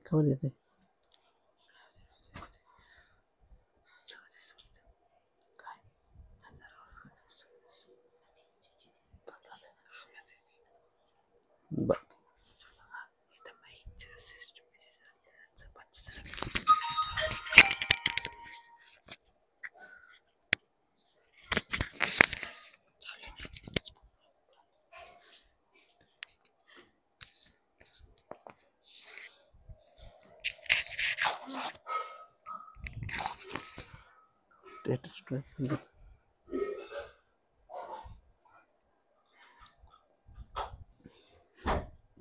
खबर येते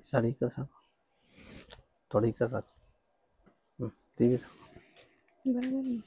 साड़ी का सा थोड़ी का सा टीवी बरोबर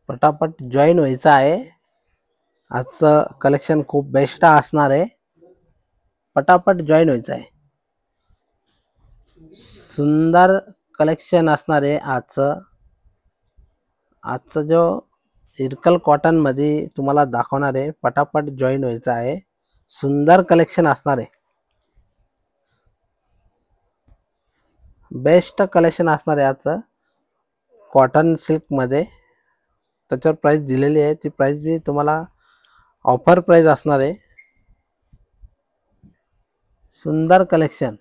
पटापट जॉईन व्हायचं आहे। आजचं कलेक्शन खूप बेस्ट असणार आहे। पटापट जॉईन व्हायचं आहे। सुंदर कलेक्शन असणार आहे आजचं जो इरकल कॉटन मध्ये तुम्हाला दाखवणार आहे। पटापट जॉईन व्हायचं आहे। सुंदर कलेक्शन असणार आहे। बेस्ट कलेक्शन असणार आहे आजचं कॉटन सिल्क मध्ये। त्याच्यावर प्राइस दिलेली आहे, ती प्राइस भी तुम्हाला ऑफर प्राइस असणार आहे। सुंदर कलेक्शन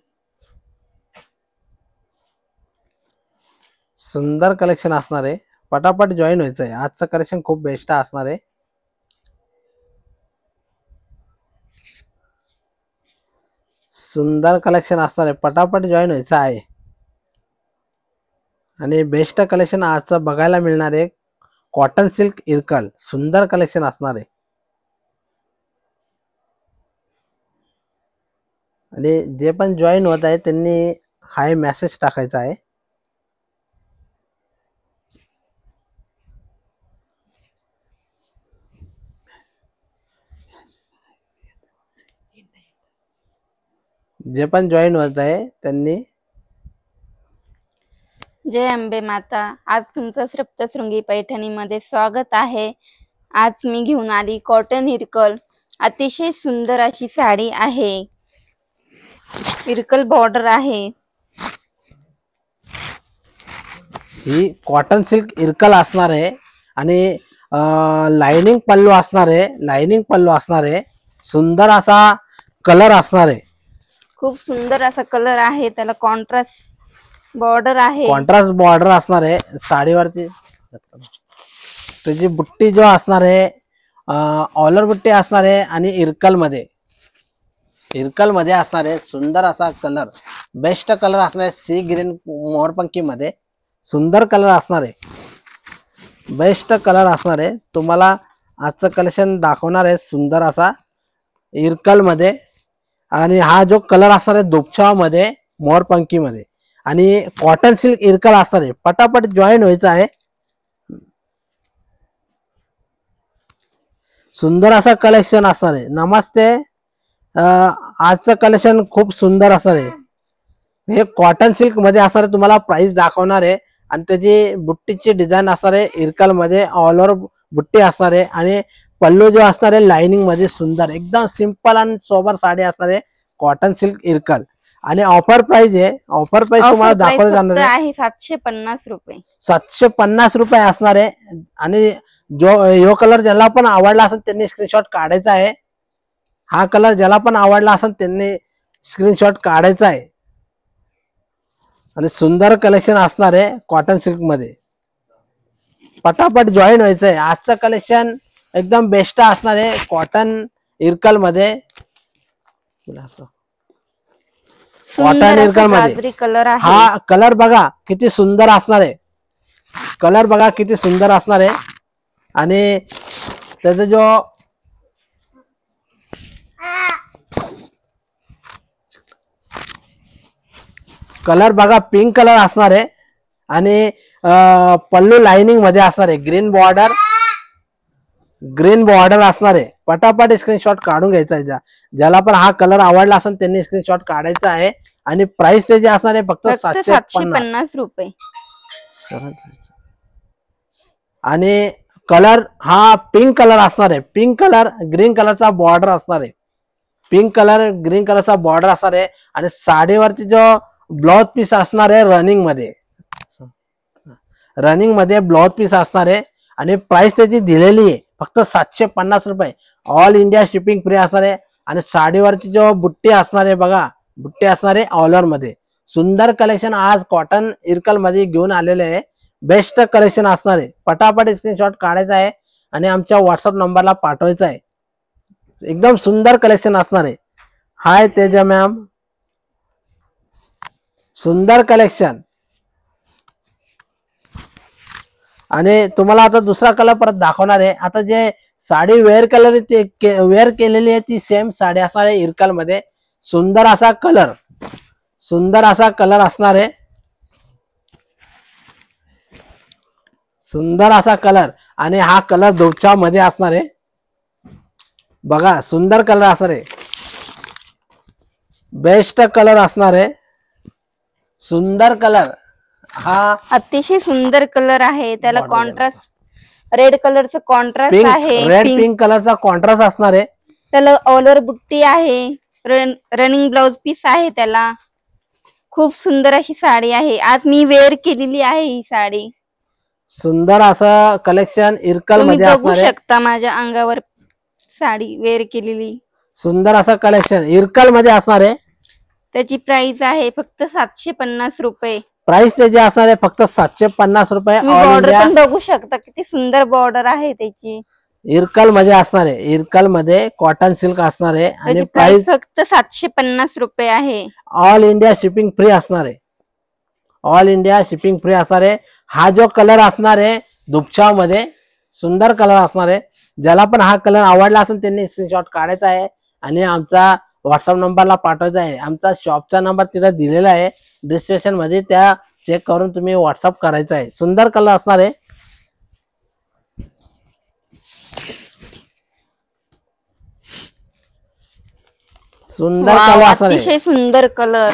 असणार आहे। पटापट जॉईन व्हायचं आहे। आजचं कलेक्शन खूप बेस्ट असणार आहे। सुंदर कलेक्शन असणार आहे। पटापट जॉईन व्हायचं आहे आणि बेस्ट कलेक्शन आजचं बघायला मिळणार आहे। कॉटन सिल्क इरकल सुंदर कलेक्शन असणार आहे आणि जे पण जॉईन होत आहे त्यांनी हाय मेसेज टाकायचा आहे। जे पण जॉईन होत आहे त्यांनी जय अंबे माता। आज तुमचं सप्तशृंगी पैठणीमध्ये स्वागत आहे। आज मी घेऊन आली कॉटन इरकल अतिशय सुंदर अशी साडी आहे। इरकल बॉर्डर आहे। ही कॉटन सिल्क इरकल असणार आहे आणि लाइनिंग पल्लू असणार आहे। लाइनिंग पल्लू असणार आहे। सुंदर असा कलर असणार आहे। खूप सुंदर असा कलर आहे। त्याला कॉन्ट्रास्ट बॉर्डर आहे। कॉन्ट्रास्ट बॉर्डर असणार आहे साडीवरती। त्याची बुट्टी जो असणार आहे ऑलर बुट्टी असणार आहे आणि इरकल मध्ये असणार आहे। सुंदर असा कलर बेस्ट कलर असणार आहे। सी ग्रीन मोरपंखी मध्ये सुंदर कलर असणार आहे। बेस्ट कलर असणार आहे। तुम्हाला आजचं कलेक्शन दाखवणार आहे सुंदर असा इरकल मध्ये आणि हा जो कलर असणार आहे दुपछाव मध्ये मोरपंखी मध्ये आणि कॉटन सिल्क इरकल असणार आहे। पटापट जॉईन व्हायचं आहे। सुंदर असा कलेक्शन असणार आहे। नमस्ते। आजचं कलेक्शन खूप सुंदर असणार आहे। हे कॉटन सिल्क मध्ये असणार आहे। तुम्हाला प्राइस दाखवणार आहे आणि त्याची बुट्टीची डिझाईन असणार आहे इरकल मध्ये ऑल ओव्हर बुट्टी असणार आहे आणि पल्लू जो असणार आहे लाइनिंग मध्ये सुंदर एकदम सिंपल आणि सोबर साडी असणार आहे कॉटन सिल्क इरकल आणि ऑफर प्राइस आहे। ऑफर प्राइस तुम्हाला दाखवलं जाणार आहे 750 रुपये। 750 रुपये असणार आहे आणि जो कलर ज्याला पण आवडला असेल त्यांनी स्क्रीनशॉट काढायचा आहे। हा कलर ज्याला पण आवडला असेल त्यांनी स्क्रीनशॉट काढायचा आहे आणि सुंदर कलेक्शन असणार आहे कॉटन सिल्क मध्ये। पटापट जॉईन व्हायचं आहे। आजचं कलेक्शन एकदम बेस्ट असणार आहे कॉटन इरकल मध्ये। कॉटन इरकल मध्ये कलर आहे। हा कलर बघा किती सुंदर असणार आहे। कलर बघा किती सुंदर असणार आहे आणि त्याचा जो कलर बघा पिंक कलर असणार आहे आणि पल्लू लाइनिंग मध्ये असणार आहे. ग्रीन बॉर्डर असणार आहे. पटापट स्क्रीनशॉट काढून घ्यायचा आहे. ज्याला पण हा कलर आवडला असेल त्यांनी स्क्रीनशॉट काढायचा आहे. आणि प्राइस त्याची असणार आहे फक्त 750 रुपये. आणि कलर हा पिंक कलर असणार आहे. पिंक कलर ग्रीन कलरचा बॉर्डर असणार आहे. पिंक कलर ग्रीन कलरचा बॉर्डर असणार आहे. आणि साडीवरती जो ब्लाउज पीस असणार आहे रनिंग मध्ये ब्लाउज पीस असणार आहे. आणि प्राइस त्याची दिलेली आहे फक्त 750 रुपये. ऑल इंडिया शिपिंग फ्री असणार आहे. आणि साडीवरची जो बुट्टी असणार आहे बघा, बुट्टी असणार आहे ऑल ओव्हर मध्ये. सुंदर कलेक्शन आज कॉटन इरकल मध्ये घेऊन आलेले आहे. बेस्ट कलेक्शन असणार आहे. पटापट स्क्रीनशॉट काढायचा आहे आणि आमच्या व्हॉट्सअप नंबरला पाठवायचा आहे. एकदम सुंदर कलेक्शन असणार आहे. हाय तेजा मॅम, सुंदर कलेक्शन. आणि तुम्हाला आता दुसरा कलर परत दाखवणार आहे. आता जे साडी वेअर केलेली आहे ती सेम साडी असणार आहे इरकल मध्ये. सुंदर असा कलर असणार आहे. सुंदर असा कलर. आणि हा कलर दोच्या मध्ये असणार आहे बघा. सुंदर कलर असणार आहे. बेस्ट कलर असणार आहे. सुंदर कलर. हा अतिशय सुंदर कलर आहे. त्याला कॉन्ट्रास्ट रेड कलरचं कॉन्ट्रास्ट आहे. रेड पिंक कलरचा कॉन्ट्रास्ट असणार आहे. त्याला ऑल ओव्हर बुट्टी आहे. रनिंग ब्लाउज पीस आहे त्याला. खूप सुंदर अशी साडी आहे. आज मी वेअर केलेली आहे ही साडी. सुंदर असं कलेक्शन इरकल मध्ये बघू असणार आहे. शकता माझ्या अंगावर साडी वेअर केलेली. सुंदर असं कलेक्शन इरकल मध्ये असणार आहे. त्याची प्राइस आहे फक्त 750 रुपये. प्राइस त्याची असणार आहे फक्त 750 रुपये. बॉर्डर पण बघू शकता किती सुंदर बॉर्डर आहे त्याची. इरकल मध्ये असणार आहे. इरकल मध्ये कॉटन सिल्क असणार आहे. आणि प्राइस फक्त 750 रुपये आहे. ऑल इंडिया शिपिंग फ्री असणार आहे. ऑल इंडिया शिपिंग फ्री असणार आहे. हा जो कलर असणार आहे दुपछाव मध्ये सुंदर कलर असणार आहे. ज्याला पण हा कलर आवडला असेल त्यांनी स्क्रीनशॉट काढायचा आहे आणि आमचा व्हॉट्सअप नंबरला पाठवायचा आहे. आमचा शॉपचा नंबर तिथे दिलेला आहे डिस्क्रिप्शन मध्ये. त्या चेक करून तुम्ही व्हॉट्सअप करायचा आहे. सुंदर कलर असणार आहे. सुंदर कलर असणार आहे. अतिशय सुंदर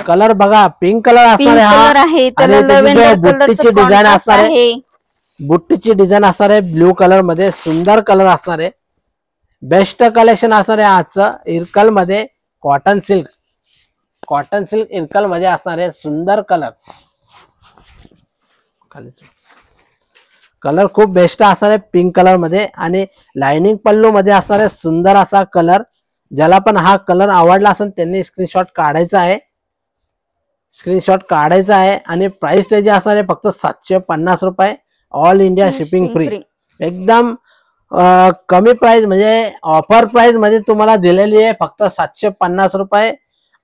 कलर बघा पिंक कलर असणार आहे. त्याला लव्हेंडर बुट्टीची डिझाईन असणार आहे. बुट्टीची डिझाइन असणार आहे ब्ल्यू कलर मध्ये. सुंदर कलर असणार आहे. बेस्ट कलेक्शन असणार आहे आजचं इरकल मध्ये. कॉटन सिल्क इरकल मध्ये असणार आहे. सुंदर कलर खूप बेस्ट असणार आहे पिंक कलर मध्ये. आणि लाइनिंग पल्लू मध्ये असणार आहे सुंदर असा कलर. ज्याला पण हा कलर आवडला असेल त्यांनी स्क्रीनशॉट काढायचा आहे. आणि प्राइस त्याची असणार आहे फक्त 750 रुपये. All India shipping free. एकदम कमी प्राइस म्हणजे ऑफर प्राइस मध्ये तुम्हाला दिलेली आहे फक्त 750 रुपये.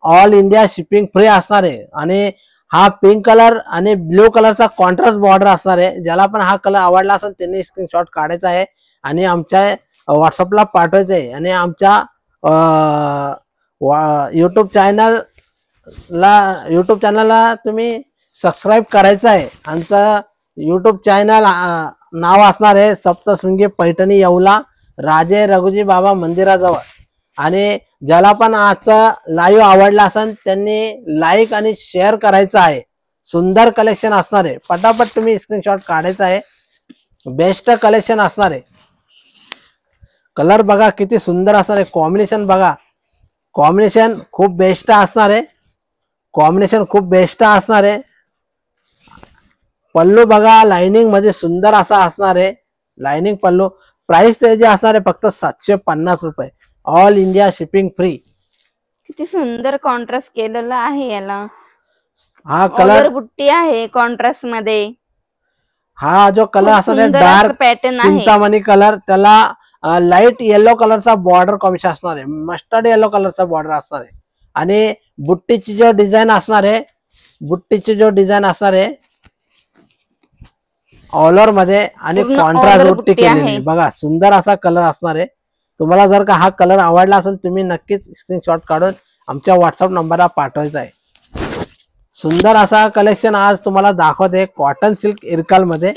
ऑल इंडिया शिपिंग फ्री असणार आहे. आणि हा पिंक कलर आणि ब्ल्यू कलरचा कॉन्ट्रास्ट बॉर्डर असणार आहे. ज्याला पण हा कलर आवडला असेल त्यांनी स्क्रीनशॉट काढायचा आहे आणि आमच्या व्हॉट्सअपला पाठवायचं आहे. आणि आमच्या युट्यूब चॅनलला तुम्ही सबस्क्राईब करायचं आहे. आमचं युट्यूब चॅनल नाव असणार आहे सप्तशृंगी पैठणी येवला राजे रघुजी बाबा मंदिराजवळ. आणि ज्याला पण आजचा लाईव्ह आवडला असेल त्यांनी लाईक आणि शेअर करायचं आहे. सुंदर कलेक्शन असणार आहे. पटापट तुम्ही स्क्रीनशॉट काढायचा आहे. बेस्ट कलेक्शन असणार आहे. कलर बघा किती सुंदर असणार आहे. कॉम्बिनेशन बघा. कॉम्बिनेशन खूप बेस्ट असणार आहे. पल्लू बघा लाइनिंग मध्ये सुंदर असा असणार आहे. लाइनिंग पल्लू. प्राइस त्याची असणार आहे फक्त 750 रुपये. All India shipping free. किती सुंदर कॉन्ट्रास्ट केलेला आहे याला. हा कलर बुट्टी आहे कॉन्ट्रास्ट मध्ये. हा जो कलर असणार आहे डार्क पॅटर्न आहे. चिंतामणी कलर. त्याला लाईट येलो कलरचा बॉर्डर कॉम्बिनेशन असणार आहे. मस्टर्ड येलो कलरचा बॉर्डर असणार आहे. आणि बुट्टीची जो डिझाईन असणार आहे ऑल ओव्हर मध्ये आणि कॉन्ट्रास्ट बुट्टी केलेली बघा. सुंदर असा कलर असणार आहे. तुम्हाला जर का हा कलर आवडला असेल तुम्ही नक्कीच स्क्रीनशॉट काढून आमच्या व्हॉट्सअप नंबरला पाठवायचा आहे. सुंदर असा कलेक्शन आज तुम्हाला दाखवते कॉटन सिल्क इरकल मध्ये.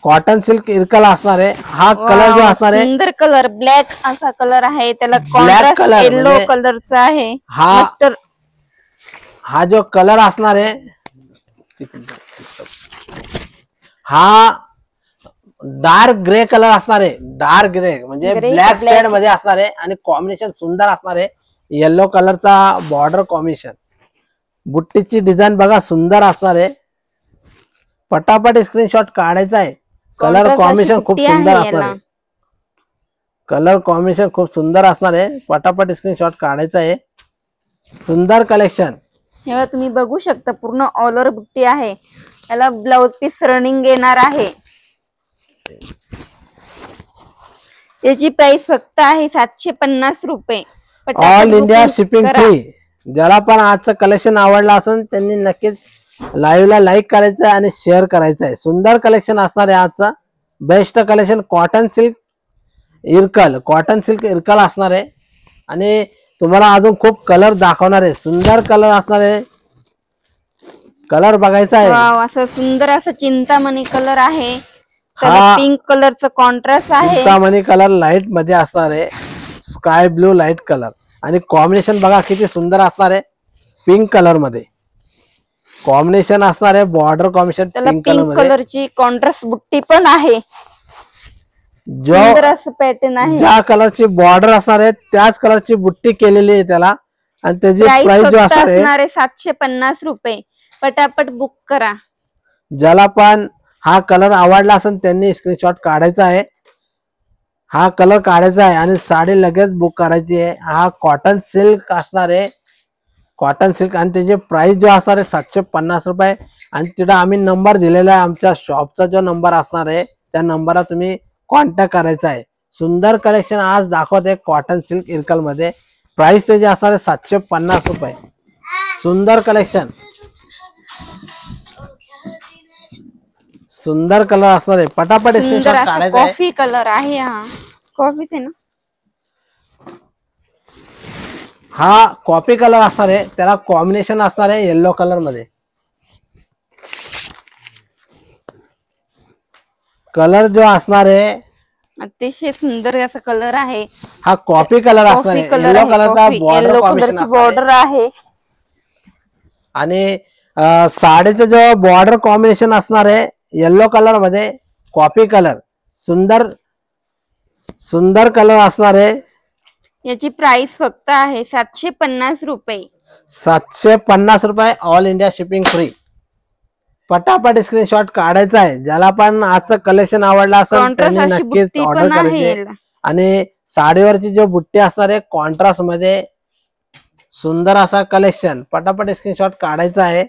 कॉटन सिल्क इरकल असणार आहे. हा कलर जो वाव, असणार आहे सुंदर कलर, ब्लॅक असा कलर आहे, त्याला Black कॉन्ट्रास्ट color येलो म्हणजे कलरचा आहे. हा मस्टर हा जो कलर असणार आहे हा डार्क ग्रे कलर असणार आहे. डार्क ग्रे म्हणजे Grey ब्लॅक black. शेड मध्ये असणार आहे आणि कॉम्बिनेशन सुंदर असणार आहे. येलो कलरचा बॉर्डर कॉम्बिनेशन. बुट्टीची डिझाईन बघा सुंदर असणार आहे. पटापट स्क्रीनशॉट काढायचा आहे. कलर Contrast अशी कॉम्बिनेशन खूप बुट्टी सुंदर आहे असणार याला. आहे. कलर कॉम्बिनेशन खूप सुंदर असणार आहे. पटापट स्क्रीनशॉट काढायचा आहे. सुंदर कलेक्शन. हे तुम्ही बघू शकता, पूर्ण ऑल ओव्हर बुट्टी आहे. याला ब्लाउज पीस रनिंग येणार आहे. त्याची प्राइस फक्त आहे 750 रुपये. All India shipping free. ज्याला पण आजचं कलेक्शन आवडलं असेल त्यांनी नक्कीच लाईव्हला लाईक करायचं आहे आणि शेअर करायचं आहे. सुंदर कलेक्शन असणार आहे आजचा. Best collection cotton silk Irkal. Cotton silk Irkal असणार आहे आणि तुम्हाला अजून खूप कलर दाखवणार आहे. सुंदर कलर असणार आहे. कलर बघायचा आहे. वाव, असं सुंदर असं चिंतामणी कलर आहे. त्याला हा पिंक कलरचं कॉन्ट्रास्ट आहे. चिंतामणी कलर लाईट मध्ये असणार आहे. स्काय ब्लू लाईट कलर आणि कॉम्बिनेशन बघा किती सुंदर असणार आहे. पिंक कलर मध्ये कॉम्बिनेशन असणार आहे. बॉर्डर कॉम्बिनेशन त्याला पिंक कलर पिंक मध्ये. कलरची कॉन्ट्रास्ट बुट्टी पण आहे. जो सुंदर असं पॅटर्न आहे. ज्या कलरची बॉर्डर असणार आहे त्याच कलरची बुट्टी केलेली आहे त्याला आणि त्याची प्राइस प्राइस जो फक्त असणार आहे असणार आहे 750 रुपये. पटापट बुक करा. ज्याला पण हा कलर आवडला असेल त्यांनी स्क्रीनशॉट काढायचा आहे. हा कलर काढायचा आहे आणि साडी लगेच बुक करायची आहे. हा कॉटन सिल्क असणार आहे. कॉटन सिल्क आणि त्याची प्राइस जो असणार आहे 750 रुपये. आणि तिथं आम्ही नंबर दिलेला आहे. आमच्या शॉपचा जो नंबर असणार आहे त्या नंबरला तुम्ही कॉन्टॅक्ट करायचा आहे. सुंदर कलेक्शन आज दाखवते कॉटन सिल्क इरकल मध्ये. प्राइस त्याची असणार आहे 750 रुपये. सुंदर कलेक्शन. सुंदर कलर असणार आहे. पटापट सुंदर स्क्रीनशॉट असं काढायचा आहे. कॉफी कलर आहे. हा कॉफीच आहे ना. हा कॉफी कलर असणार आहे. त्याला कॉम्बिनेशन असणार आहे येलो कलर मध्ये. कलर जो असणार आहे अतिशय सुंदर असा कलर आहे. हा कॉफी कलर असणार कॉफी आहे. कलर येलो आहे. कलरचा कॉफी बॉर्डर येलो कॉम्बिनेशन कलरची बॉर्डर आहे. आणि साडीचं जो बॉर्डर कॉम्बिनेशन असणार आहे येलो कलर मध्ये कॉफी कलर. सुंदर सुंदर कलर असणार आहे. याची प्राइस फक्त आहे 750 रुपये. 750 रुपये. All India shipping free. पटापट स्क्रीनशॉट काढायचा आहे. ज्याला पण आजचं कलेक्शन आवडलं असेल कॉन्ट्रास्ट त्यांनी अशी नक्कीच बुट्टी ऑर्डर पण आहे करायची आहे. याला. आणि साडीवरची जो बुट्टी असणार आहे कॉन्ट्रास्ट मध्ये सुंदर असा कलेक्शन. पटापट स्क्रीनशॉट काढायचा आहे.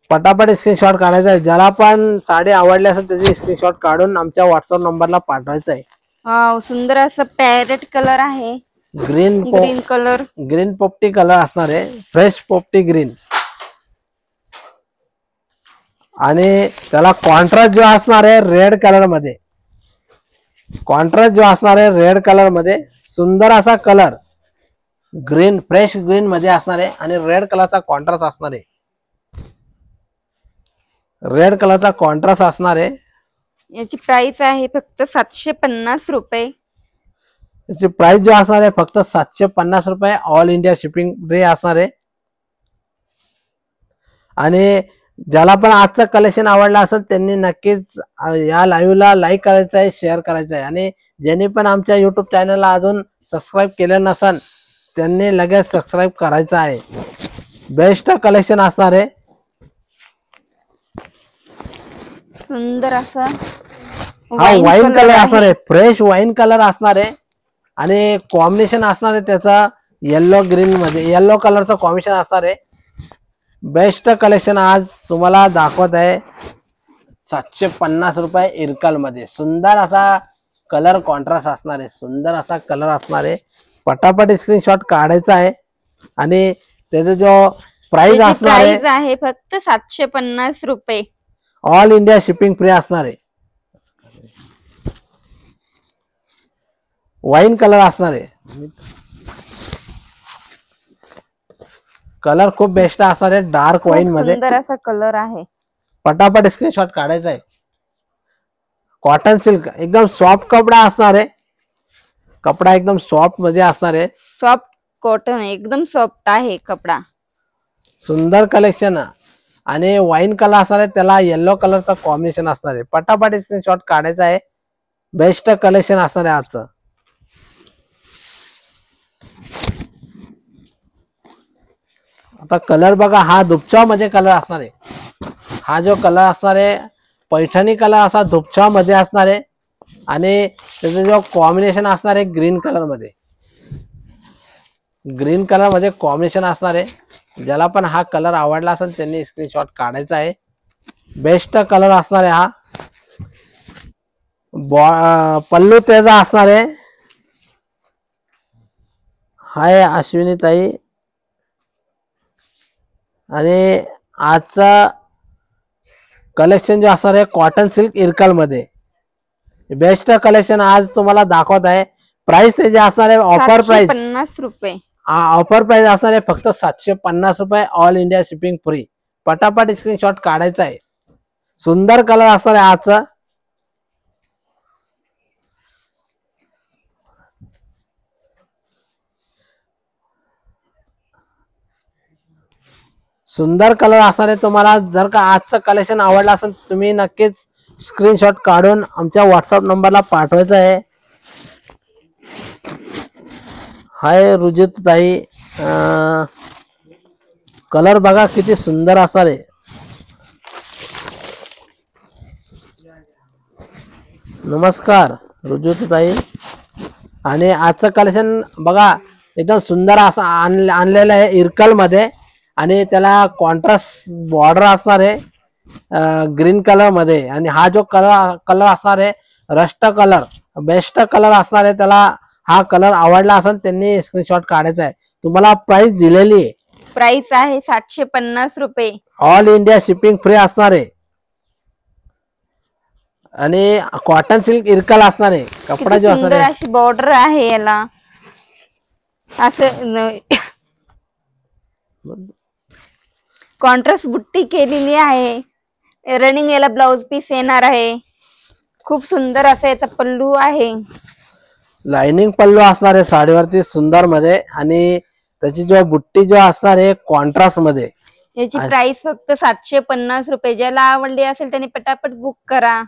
पटापट स्क्रीनशॉट काढायचा आहे. ज्याला पण साडी आवडली असेल त्याची स्क्रीनशॉट काढून आमच्या व्हॉट्सअप नंबरला पाठवायचा आहे. वाव, सुंदर असं पॅरेट कलर आहे. Green green colour. ग्रीन पोपटी कलर असणार आहे. फ्रेश पोपटी ग्रीन. आणि त्याला कॉन्ट्रास्ट जो असणार आहे रेड कलर मध्ये. कॉन्ट्रास्ट जो असणार आहे रेड कलर मध्ये सुंदर असा कलर ग्रीन फ्रेश ग्रीन मध्ये असणार आहे आणि रेड कलरचा कॉन्ट्रास्ट असणार आहे. रेड कलरचा कॉन्ट्रास्ट असणार आहे. याची प्राइस आहे फक्त 750 रुपये. त्याची प्राइस जो असणार आहे फक्त 750 रुपये. ऑल इंडिया शिपिंग फ्री असणार आहे. आणि ज्याला पण आजचं कलेक्शन आवडलं असेल त्यांनी नक्कीच या लाईव्हला लाईक करायचं आहे, शेअर करायचं आहे. आणि ज्यांनी पण आमच्या युट्यूब चॅनलला अजून सबस्क्राईब केलं नसेल त्यांनी लगेच सबस्क्राईब करायचं आहे. बेस्ट कलेक्शन असणार आहे. सुंदर असा हा वाईन कलर असणार आहे. फ्रेश वाईन कलर असणार आहे आणि कॉम्बिनेशन असणार आहे त्याचा येलो ग्रीन मध्ये. येलो कलरचं कॉम्बिनेशन असणार आहे. बेस्ट कलेक्शन आज तुम्हाला दाखवत आहे 750 रुपये इरकल मध्ये. सुंदर असा कलर कॉन्ट्रास्ट असणार आहे. सुंदर असा कलर असणार आहे. पटापट स्क्रीनशॉट काढायचा आहे आणि त्याचा जो प्राइस असणार आहे फक्त 750 रुपये. ऑल इंडिया शिपिंग फ्री असणार आहे. वाईन कलर असणार आहे. कलर खूप बेस्ट असणार आहे, डार्क खूप वाईन मध्ये. सुंदर असा कलर आहे. पटापट स्क्रीनशॉट काढायचा आहे. कॉटन सिल्क एकदम सॉफ्ट कपडा असणार आहे. कपडा एकदम सॉफ्ट मध्ये असणार आहे. सॉफ्ट कॉटन एकदम सॉफ्ट आहे कपडा. सुंदर कलेक्शन आणि वाईन कलर असणार आहे, त्याला येलो कलरचा कॉम्बिनेशन असणार आहे. पटापट स्क्रीनशॉट काढायचा आहे. बेस्ट कलेक्शन असणार आहे आजचं. आता कलर बघा, हा धुपछाव मध्ये कलर असणार आहे. हा जो कलर असणार आहे पैठणी कलर असा धुपछाव मध्ये असणार आहे आणि त्याचा जो कॉम्बिनेशन असणार आहे ग्रीन कलर मध्ये. ग्रीन कलर मध्ये कॉम्बिनेशन असणार आहे. ज्याला पण हा कलर आवडला असेल त्यांनी स्क्रीनशॉट काढायचा आहे. बेस्ट कलर असणार आहे हा. पल्लू त्याचा असणार आहे. हाय अश्विनी ताई. आणि आजचा कलेक्शन जो असणार आहे कॉटन सिल्क इरकल मध्ये बेस्ट कलेक्शन आज तुम्हाला दाखवत आहे. प्राइस त्याची असणार आहे ऑफर प्राइस 750 रुपये. ऑफर प्राइस असणार आहे फक्त 750 रुपये. All India shipping free. पटापट स्क्रीनशॉट काढायचा आहे. सुंदर कलर असणार आहे आजचा. सुंदर कलर असणार आहे. तुम्हाला जर का आजचं कलेक्शन आवडलं असेल तुम्ही नक्कीच स्क्रीनशॉट काढून आमच्या व्हॉट्सअप नंबरला पाठवायचं आहे. हाय रुजित ताई. कलर बघा किती सुंदर असणार आहे. नमस्कार रुजित ताई. आणि आजचं कलेक्शन बघा एकदम सुंदर असं आणलेलं आहे इरकल मध्ये आणि त्याला कॉन्ट्रास्ट बॉर्डर असणार आहे ग्रीन कलर मध्ये. आणि हा जो कलर असणार आहे रस्ट कलर बेस्ट कलर असणार आहे. त्याला हा कलर आवडला असेल त्यांनी स्क्रीनशॉट काढायचा आहे. तुम्हाला प्राइस दिलेली आहे. प्राइस आहे 750 रुपये. ऑल इंडिया शिपिंग फ्री असणार आहे. आणि कॉटन सिल्क इरकल असणार आहे. कपडा जो असणार सुंदर आहे अशी बॉर्डर आहे याला. असं कॉन्ट्रास्ट बुट्टी केलेली आहे. रनिंग याला ब्लाउज पीस येणार आहे. खूप सुंदर असा याचा पल्लू आहे. लाइनिंग पल्लू असणार आहे साडीवरती सुंदर मध्ये. आणि त्याची जो बुट्टी जो असणार आहे कॉन्ट्रास्ट मध्ये. याची प्राइस फक्त 750 रुपये. ज्याला आवडली असेल त्यांनी पटापट बुक करा.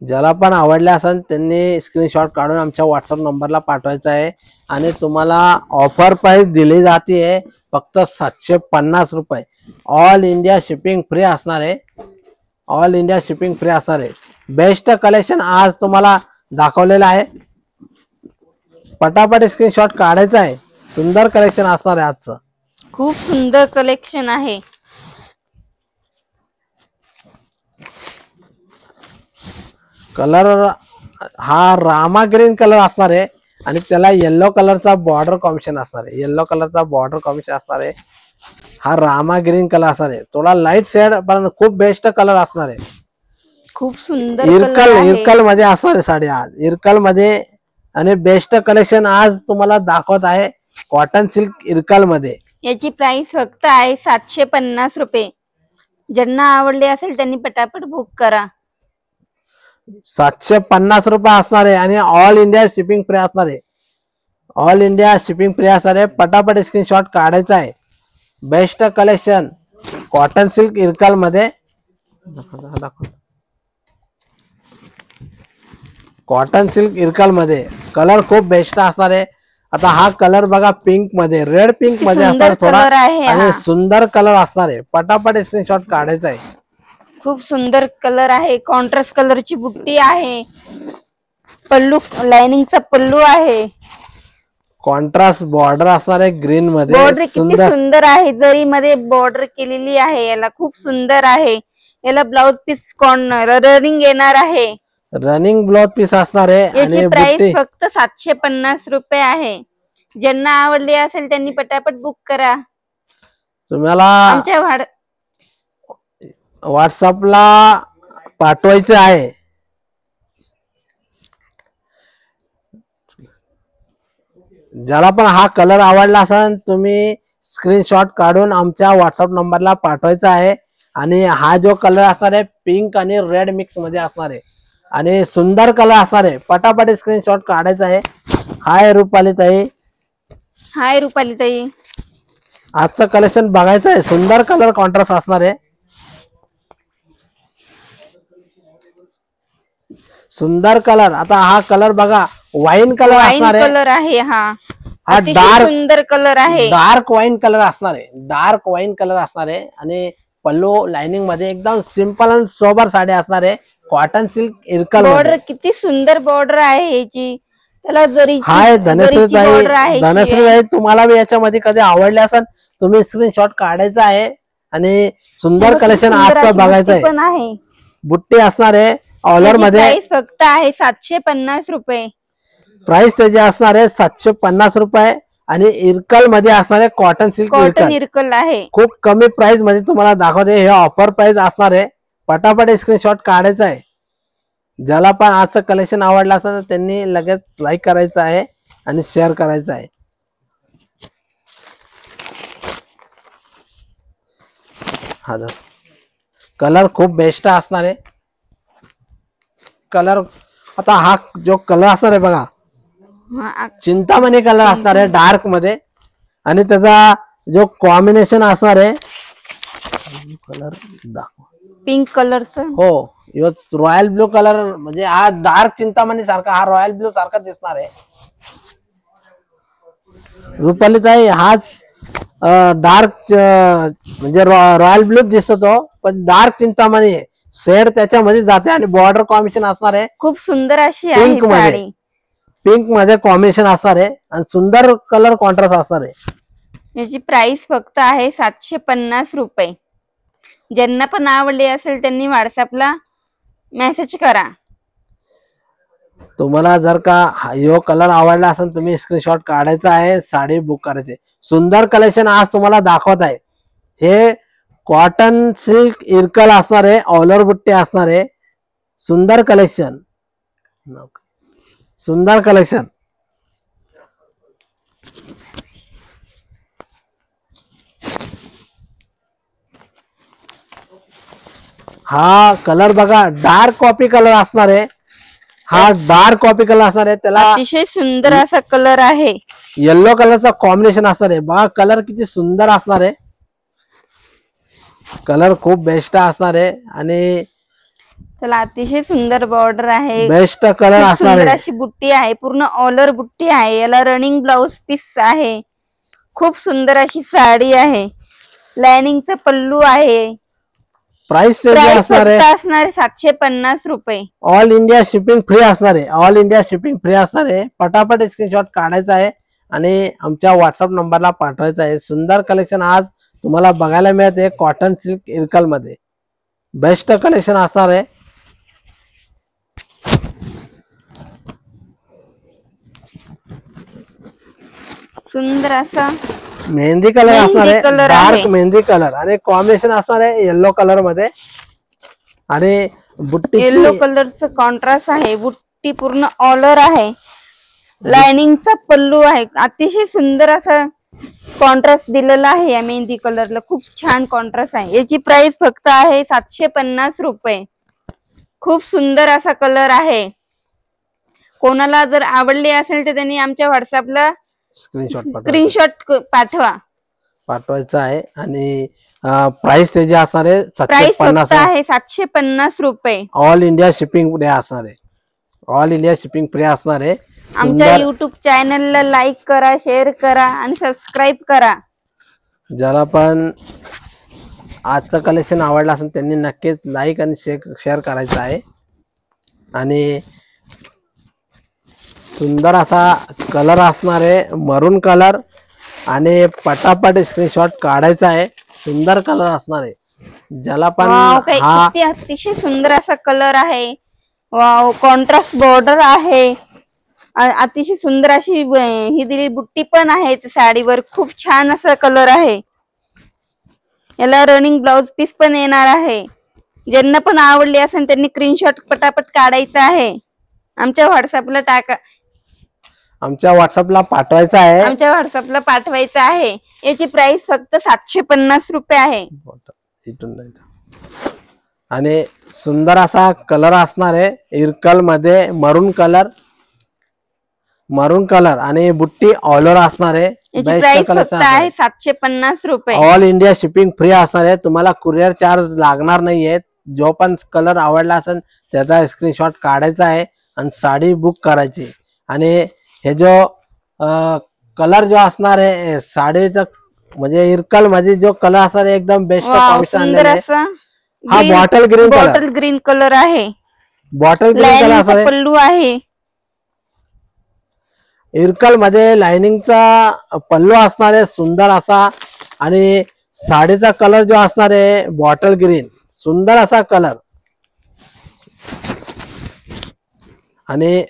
ज्याला पण आवडले असेल त्यांनी स्क्रीनशॉट काढून आमच्या व्हॉट्सअप नंबरला पाठवायचा आहे. आणि तुम्हाला ऑफर प्राइस दिली जाते फक्त 750 रुपये. ऑल इंडिया शिपिंग फ्री असणार आहे. ऑल इंडिया शिपिंग फ्री असणार आहे. बेस्ट कलेक्शन आज तुम्हाला दाखवलेलं आहे. पटापट स्क्रीनशॉट काढायचा आहे. सुंदर कलेक्शन असणार आहे आजचं. खूप सुंदर कलेक्शन आहे. कलर हा रामा ग्रीन कलर असणार आहे आणि त्याला येलो कलरचा बॉर्डर कॉम्बिनेशन असणार आहे. येलो कलरचा बॉर्डर कॉम्बिनेशन असणार आहे. हा रामा ग्रीन कलर असणार आहे. थोडा लाईट शेड पण खूप बेस्ट कलर असणार आहे. खूप सुंदर इरकल मध्ये असणार आहे साडी आज इरकल मध्ये. आणि बेस्ट कलेक्शन आज तुम्हाला दाखवत आहे कॉटन सिल्क इरकल मध्ये. याची प्राइस फक्त आहे 750 रुपये. ज्यांना आवडले असेल त्यांनी पटापट बुक करा. 750 रुपये असणार आहे आणि ऑल इंडिया शिपिंग फ्री असणार आहे. ऑल इंडिया शिपिंग फ्री असणार आहे. पटापट स्क्रीनशॉट काढायचा आहे. Best collection cotton silk Irkal मध्ये. कॉटन सिल्क इरकल मध्ये कलर खूप बेस्ट असणार आहे. आता हा कलर बघा पिंक मध्ये रेड पिंक मध्ये असणार थोडा आणि सुंदर कलर असणार आहे. पटापट स्क्रीनशॉट काढायचा आहे. खूप सुंदर कलर आहे. कॉन्ट्रास्ट कलरची बुट्टी आहे. पल्लू लाइनिंगचा पल्लू आहे. कॉन्ट्रास्ट बॉर्डर असणार आहे ग्रीन मध्ये. बॉर्डर किती सुंदर आहे. जरी मध्ये बॉर्डर केलेली आहे. याला खूप सुंदर आहे. याला ब्लाउज पीस रनिंग येणार आहे. रनिंग ब्लाउज पीस असणार आहे. याची प्राइस फक्त 750 रुपये आहे. ज्यांना आवडली असेल त्यांनी पटापट बुक करा. तुम्हाला आमच्या व्हॉट्सअपला पाठवायचं आहे. ज्याला पण हा कलर आवडला असेल तुम्ही स्क्रीनशॉट काढून आमच्या व्हॉट्सअप नंबरला पाठवायचा आहे. आणि हा जो कलर असणार आहे पिंक आणि रेड मिक्स मध्ये असणार आहे आणि सुंदर कलर असणार आहे. पटापट स्क्रीनशॉट काढायचा आहे. हाय रुपाली ताई. हाय रुपाली ताई. आजचं कलेक्शन बघायचं आहे. सुंदर कलर कॉन्ट्रास्ट असणार आहे. सुंदर कलर. आता हा कलर बघा वाईन कलर असणार आहे. कलर आहे हा. हा अतिशय सुंदर कलर आहे. डार्क वाईन कलर असणार आहे. डार्क वाईन कलर असणार आहे आणि पल्लू लाइनिंग मध्ये एकदम सिंपल आणि सोबर साडी असणार आहे. Cotton silk Irkal. बॉर्डर किती सुंदर बॉर्डर आहे याची. त्याला जरी हाय धनश्री तुम्हाला बी याच्यामध्ये कधी आवडले असेल तुम्ही स्क्रीनशॉट काढायचा आहे आणि सुंदर कलेक्शन आजचं बघायचं आहे. बुट्टी असणार आहे ऑलर मध्ये. फक्त आहे 750 रुपये. प्राइस त्याची असणार आहे 750 रुपये आणि इरकल मध्ये असणार आहे कॉटन सिल्क इरकल आहे. खूप कमी प्राइस मध्ये तुम्हाला दाखवते. हे ऑफर प्राइस असणार आहे. पटापट स्क्रीनशॉट काढायचा आहे. ज्याला पण आजचं कलेक्शन आवडलं असेल तर त्यांनी लगेच लाईक करायचं आहे आणि शेअर करायचं आहे. हा कलर खूप बेस्ट असणार आहे. कलर आता हा जो कलर असणार आहे बघा चिंतामणी कलर असणार आहे डार्क मध्ये आणि त्याचा जो कॉम्बिनेशन असणार आहे कलर दाखव पिंक कलरचा. हो रॉयल ब्लू कलर म्हणजे हा डार्क चिंतामणी सारखा हा रॉयल ब्लू सारखा दिसणार आहे. रुपाली ताई हाच डार्क म्हणजे रॉयल ब्लू दिसतो तो पण डार्क चिंतामणी आहे. शेड त्याच्यामध्ये जाते आणि बॉर्डर कॉम्बिनेशन असणार आहे. खूप सुंदर अशी आहे साडी. पिंक मध्ये कॉम्बिनेशन असणार आहे आणि सुंदर कलर कॉन्ट्रास्ट असणार आहे. याची प्राइस फक्त आहे 750 रुपये. ज्यांना पण आवडली असेल त्यांनी व्हॉट्सअपला मेसेज करा. तुम्हाला जर का यो कलर आवडला असेल तुम्ही स्क्रीनशॉट काढायचा आहे. साडी बुक करायची. सुंदर कलेक्शन आज तुम्हाला दाखवत आहे. हे कॉटन सिल्क इरकल असणार आहे. ऑलर बुट्टी असणार आहे. सुंदर कलेक्शन. सुंदर कलेक्शन. हा कलर बघा डार्क कॉपी कलर असणार आहे. हा डार्क कॉपी कलर असणार आहे. त्याला अतिशय सुंदर असा कलर आहे. येलो कलरचा कॉम्बिनेशन असणार आहे. बघा कलर किती सुंदर असणार आहे. कलर खूप बेस्ट असणार आहे आणि त्याला अतिशय सुंदर बॉर्डर आहे. बेस्ट कलर असणार आहे. अशी बुट्टी आहे. पूर्ण ऑलर बुट्टी आहे. याला रनिंग ब्लाउज पीस आहे. खूप सुंदर अशी साडी आहे. लाइनिंगचा पल्लू आहे. प्राइस असणार आहे 750 रुपये. ऑल इंडिया शिपिंग फ्री असणार आहे. ऑल इंडिया शिपिंग फ्री असणार आहे. पटापट स्क्रीनशॉट काढायचा आहे आणि आमच्या व्हॉट्सअप नंबरला पाठवायचा आहे. सुंदर कलेक्शन आज तुम्हाला बघायला मिळते कॉटन सिल्क इरकल मध्ये. बेस्ट कलेक्शन असणार आहे. सुंदर असा मेहंदी कलर असणार आहे. डार्क मेहंदी कलर आणि कॉम्बिनेशन असणार आहे येलो कलर मध्ये आणि बुट्टी येलो कलरचं कॉन्ट्रास्ट आहे. बुट्टी पूर्ण ऑलर आहे. लाइनिंगचा पल्लू आहे. अतिशय सुंदर असा कॉन्ट्रास्ट दिलेला आहे या मेहंदी कलरला. खूप छान कॉन्ट्रास्ट आहे. याची प्राइस फक्त आहे 750 रुपये. खूप सुंदर असा कलर आहे. कोणाला जर आवडली असेल तर त्यांनी आमच्या व्हॉट्सअपला स्क्रीनशॉट पाठवायचा आहे आणि प्राइस त्याची असणार आहे 750 रुपये. ऑल इंडिया शिपिंग फ्री असणार आहे. ऑल इंडिया शिपिंग फ्री असणार आहे. आमच्या युट्यूब चॅनलला लाईक करा, शेअर करा आणि सबस्क्राईब करा. ज्याला पण आजचं कलेक्शन आवडलं असेल त्यांनी नक्कीच लाईक आणि शेअर करायचं आहे. आणि सुंदर असा कलर असणार आहे मरून कलर आणि पटापट स्क्रीनशॉट काढायचा आहे. सुंदर कलर असणार आहे. ज्याला पण हा अतिशय सुंदर असा कलर आहे. वाव कॉन्ट्रास्ट बॉर्डर आहे. अतिशय सुंदर अशी ही दिली बुट्टी पण आहे साडीवर. खूप छान असा कलर आहे. याला रनिंग ब्लाउज पीस पण येणार आहे. ज्यांना पण आवडली असेल त्यांनी स्क्रीनशॉट पटापट काढायचा आहे. आमच्या व्हॉट्सअपला टाका. आमच्या व्हॉट्सअपला पाठवायचा आहे. आमच्या व्हॉट्सअपला पाठवायचं आहे. याची प्राइस फक्त 750 रुपये आहे. इथून नाही. आणि सुंदर असा कलर असणार आहे इरकल मध्ये, मरून कलर आणि बुट्टी ऑल ओव्हर असणार आहे. याची प्राइस फक्त आहे 750 रुपये. ऑल इंडिया शिपिंग फ्री असणार आहे. तुम्हाला कुरिअर चार्ज लागणार नाहीये. जो पण कलर आवडला असेल त्याचा स्क्रीनशॉट काढायचा आहे आणि साडी बुक करायची. आणि हे जो कलर जो असणार आहे साडीचा म्हणजे इरकल मध्ये जो कलर असणार आहे एकदम बेस्ट सुंदर असा हा बॉटल ग्रीन कलर आहे. बॉटल ग्रीन कलर असणार पल्लू आहे. इरकल मध्ये लाइनिंगचा पल्लू असणार आहे सुंदर असा. आणि साडीचा कलर जो असणार आहे बॉटल ग्रीन, सुंदर असा कलर. आणि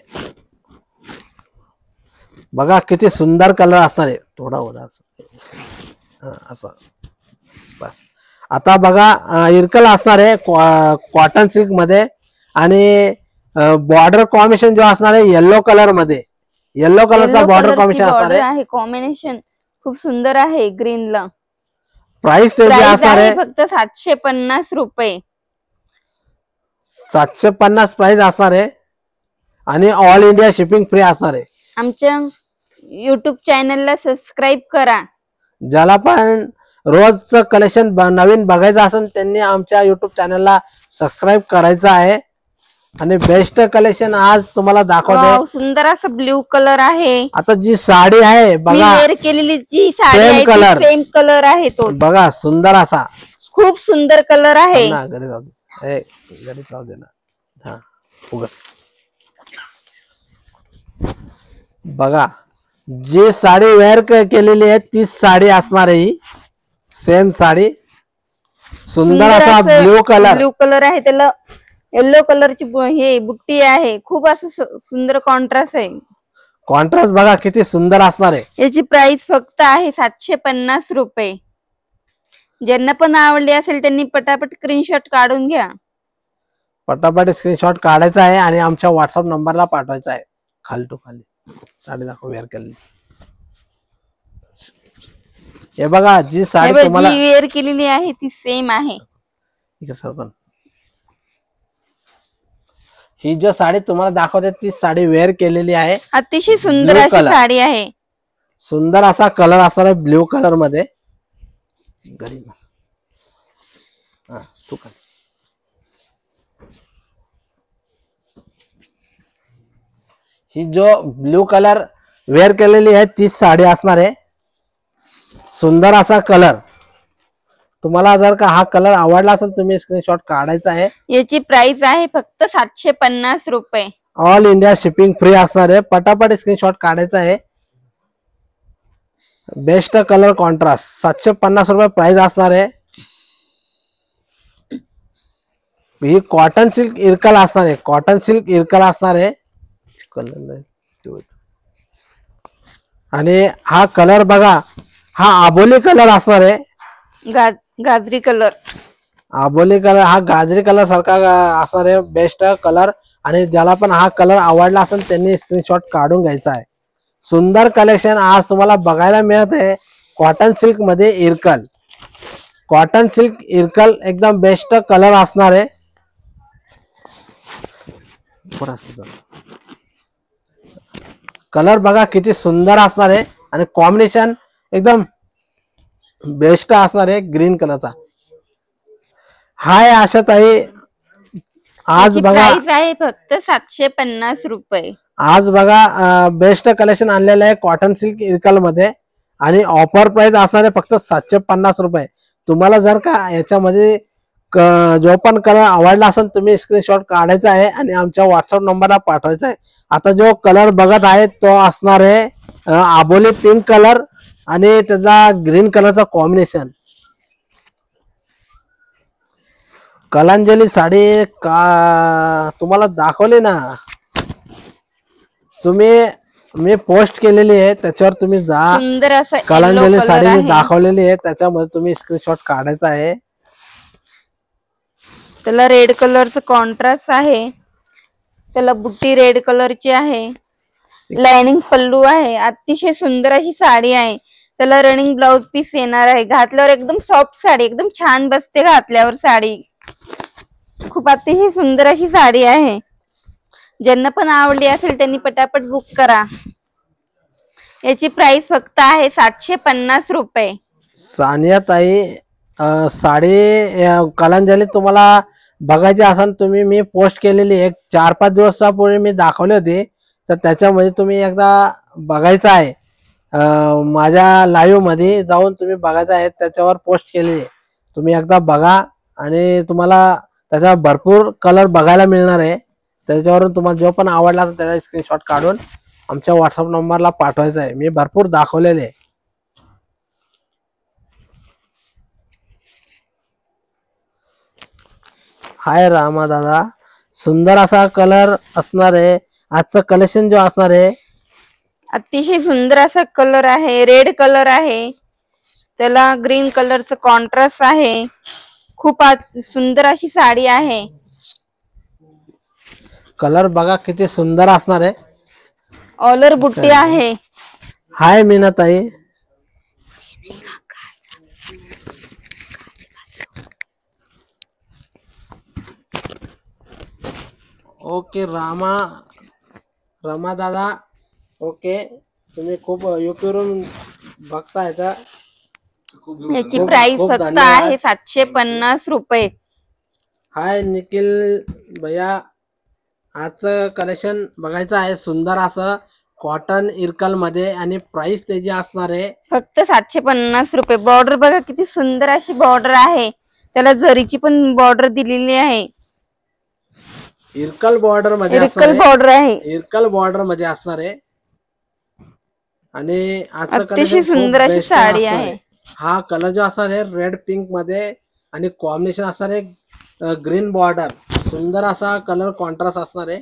बघा किती सुंदर कलर असणार आहे. थोडा होता असं बस. आता बघा इरकल असणार आहे कॉटन सिल्क मध्ये. आणि बॉर्डर कॉम्बिनेशन जो असणार आहे येलो कलर मध्ये, येलो कलरचा बॉर्डर कॉम्बिनेशन असणार आहे. कॉम्बिनेशन खूप सुंदर आहे ग्रीन ला. प्राइस त्याची असणार आहे फक्त 750 रुपये. 750 प्राइस असणार आहे. आणि ऑल इंडिया शिपिंग फ्री असणार आहे. आमच्या युट्यूब चॅनलला सबस्क्राईब करा. ज्याला पण रोजचं कलेक्शन नवीन बघायचं असेल त्यांनी आमच्या युट्यूब चॅनलला सबस्क्राईब करायचं आहे. आणि बेस्ट कलेक्शन आज तुम्हाला दाखवते. सुंदर असं ब्ल्यू कलर आहे. आता जी साडी आहे बघा, वेअर केलेली जी साडी आहे ती सेम कलर आहे तो. बघा सुंदर असा, खूप सुंदर कलर आहे. घरी राहू दे ना. हा उघड. बघा जी साडी वेअर केलेली आहे ती साडी असणार आहे. ही सेम साडी, सुंदर असा ब्ल्यू कलर आहे. त्याला येलो कलरची हे बुट्टी आहे. खूप असं सुंदर कॉन्ट्रास्ट आहे. कॉन्ट्रास्ट बघा किती सुंदर असणार आहे. याची प्राइस फक्त आहे 750 रुपये. ज्यांना पण आवडली असेल त्यांनी पटापट स्क्रीनशॉट काढून घ्या. पटापट स्क्रीनशॉट काढायचा आहे आणि आमच्या व्हॉट्सअप नंबरला पाठवायचा आहे. खाली टू खाली साडी दाखव वेअर केलेली. हे बघा जी साडी तुम्हाला वेअर केलेली आहे ती सेम आहे. ही जो साडी तुम्हाला दाखवते ती साडी वेअर केलेली आहे. अतिशय सुंदर अशी साडी आहे. सुंदर असा कलर असणार आहे ब्ल्यू कलर मध्ये. ही जो ब्ल्यू कलर वेअर केलेली आहे ती साडी असणार आहे. सुंदर असा कलर. तुम्हाला जर का हा कलर आवडला असेल तुम्ही स्क्रीनशॉट काढायचा आहे. याची प्राइस आहे फक्त 750 रुपये. ऑल इंडिया शिपिंग फ्री असणार आहे. पटापट स्क्रीनशॉट काढायचा आहे. बेस्ट कलर कॉन्ट्रास्ट 750 रुपये प्राइस असणार आहे. ही कॉटन सिल्क इरकल असणार आहे. कॉटन सिल्क इरकल असणार आहे. आणि हा कलर बघा, हा आबोली कलर असणार आहे. गाजरी कलर. आबोली कलर हा गाजरी कलर सारखा असणार आहे. Best colour. आणि ज्याला पण हा कलर आवडला असेल त्यांनी स्क्रीनशॉट काढून घ्यायचा आहे. सुंदर कलेक्शन आज तुम्हाला बघायला मिळत आहे कॉटन सिल्क मध्ये इरकल. कॉटन सिल्क इरकल एकदम बेस्ट कलर असणार आहे. कलर बघा किती सुंदर असणार आहे. आणि कॉम्बिनेशन एकदम बेस्ट असणार आहे ग्रीन कलरचा. हाय आशाताई, आज बघा आहे फक्त 750 रुपये. आज बघा बेस्ट कलेक्शन आणलेलं आहे कॉटन सिल्क इरकल मध्ये. आणि ऑफर प्राइस असणार आहे फक्त 750 रुपये. तुम्हाला जर का याच्यामध्ये जो पण कलर आवडला असेल तुम्ही स्क्रीनशॉट काढायचा आहे आणि आमच्या व्हॉट्सअप नंबरला पाठवायचा आहे. आता जो कलर बघत आहे तो असणार आहे आबोली पिंक कलर आणि त्याचा ग्रीन कलरचा कॉम्बिनेशन. कलांजली साडी का तुम्हाला दाखवली ना तुम्ही, मी पोस्ट केलेली आहे त्याच्यावर तुम्ही जा. सुंदर असं कलांजली साडी दाखवलेली आहे त्याच्यामध्ये तुम्ही स्क्रीनशॉट काढायचा आहे. त्याला रेड कलरचं कॉन्ट्रास्ट आहे. त्याला बुट्टी रेड कलरची आहे. लाइनिंग पल्लू आहे, अतिशय सुंदर अशी साडी आहे. त्याला रनिंग ब्लाउज पीस येणार आहे. घातल्यावर एकदम सॉफ्ट साडी, एकदम छान बसते घातल्यावर साडी. खूप अतिशय सुंदर अशी साडी आहे. ज्यांना पण आवडली असेल त्यांनी पटापट बुक करा. याची प्राइस फक्त आहे 750 रुपये. सानिया ताई, साडी कलांजली तुम्हाला बघायची असेल तुम्ही, मी पोस्ट केलेली एक 4-5 दिवसापूर्वी मी दाखवली होती, तर त्याच्यामध्ये तुम्ही एकदा बघायचं आहे. माझ्या लाईव्ह मध्ये जाऊन तुम्ही बघायचं आहे, त्याच्यावर पोस्ट केलेली. तुम्ही एकदा बघा आणि तुम्हाला त्याचा भरपूर कलर बघायला मिळणार आहे. त्याच्यावरून तुम्हाला जो पण आवडला तर त्याचा स्क्रीनशॉट काढून आमच्या व्हॉट्सअप नंबरला पाठवायचा आहे. मी भरपूर दाखवलेले आहे. हाय रामा दादा, सुंदर असा कलर असणार आहे. आजचं कलेक्शन जो असणार आहे अतिशय सुंदर असा कलर आहे. रेड कलर आहे, त्याला ग्रीन कलरचं कॉन्ट्रास्ट आहे. खूप सुंदर अशी साडी आहे. कलर बघा किती सुंदर असणार आहे. ऑलर बुट्टी आहे. हाय मीना ताई, ओके. रमा दादा, ओके. तुम्ही खूप युट्यूबवरून बघताय तर याची खूप प्राइस खूप फक्त धन्यवाद. आहे 750 रुपये. हाय निखिल भैया, आजचं कलेक्शन बघायचं आहे सुंदर असं कॉटन इरकल मध्ये आणि प्राइस त्याची असणार आहे फक्त 750 रुपये. बॉर्डर बघा किती सुंदर अशी बॉर्डर आहे. त्याला जरीची पण बॉर्डर दिलेली आहे. इरकल बॉर्डर मध्ये इरकल बॉर्डर आहे. इरकल बॉर्डर मध्ये असणार आहे. आणि आजचं अतिशय कलेक्शन सुंदर अशी साडी आहे. हा कलर जो असणार आहे रेड पिंक मध्ये आणि कॉम्बिनेशन असणार आहे ग्रीन बॉर्डर. सुंदर असा कलर कॉन्ट्रास्ट असणार आहे.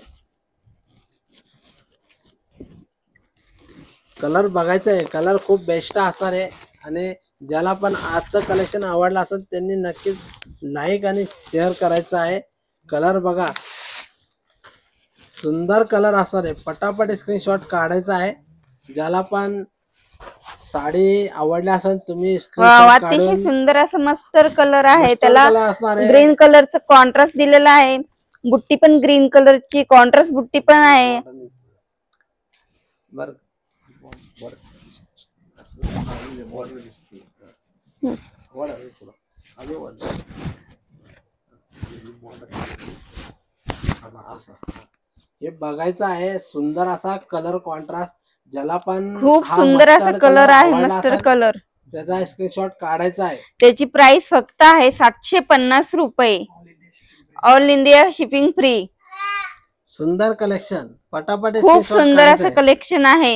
कलर बघायचा आहे, कलर खूप बेस्ट असणार आहे. आणि ज्याला पण आजचं कलेक्शन आवडलं असेल त्यांनी नक्कीच लाईक आणि शेअर करायचं आहे. कलर बघा, सुंदर कलर असणार आहे. पटापट स्क्रीनशॉट काढायचा आहे. ज्याला पण साडी आवडली असेल तुम्ही वाव, स्क्रीनशॉट अतिशय काढून. सुंदर असं मस्टर्ड कलर आहे. मस्टर्ड त्याला कलर असणार आहे. ग्रीन कलरचं कॉन्ट्रास्ट दिलेला आहे. बुट्टी पण ग्रीन कलरची कॉन्ट्रास्ट बुट्टी पण आहे. बर हे बघायचं आहे. सुंदर असा कलर कॉन्ट्रास्ट. ज्याला पण खूप हा सुंदर असा मस्टर्ड कलर आहे. आवडला मस्टर्ड असेल, कलर. त्याचा स्क्रीनशॉट काढायचा आहे. त्याची प्राइस फक्त आहे 750 रुपये. All India shipping free. सुंदर कलेक्शन, पटापट खूप screenshot सुंदर काढायचं असं आहे. कलेक्शन आहे.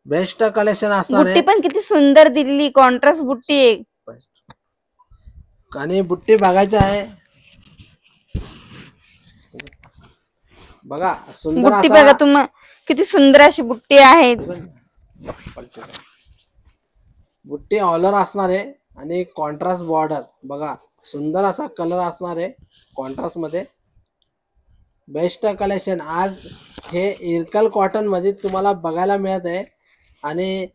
बेस्ट कलेक्शन असणार बुट्टी आहे. पण किती सुंदर दिलेली, कॉन्ट्रास्ट बुट्टी आहे. आणि बुट्टी बघायचं आहे. बघा सुंदर बुट्टी असा बघा तुम्ही, किती सुंदर अशी बुट्टी आहे. बुट्टी ऑलर असणार आहे आणि कॉन्ट्रास्ट बॉर्डर बघा. सुंदर असा कलर असणार आहे कॉन्ट्रास्ट मध्ये. बेस्ट कलेक्शन आज हे इरकल कॉटन मध्ये तुम्हाला बघायला मिळत आहे. आणि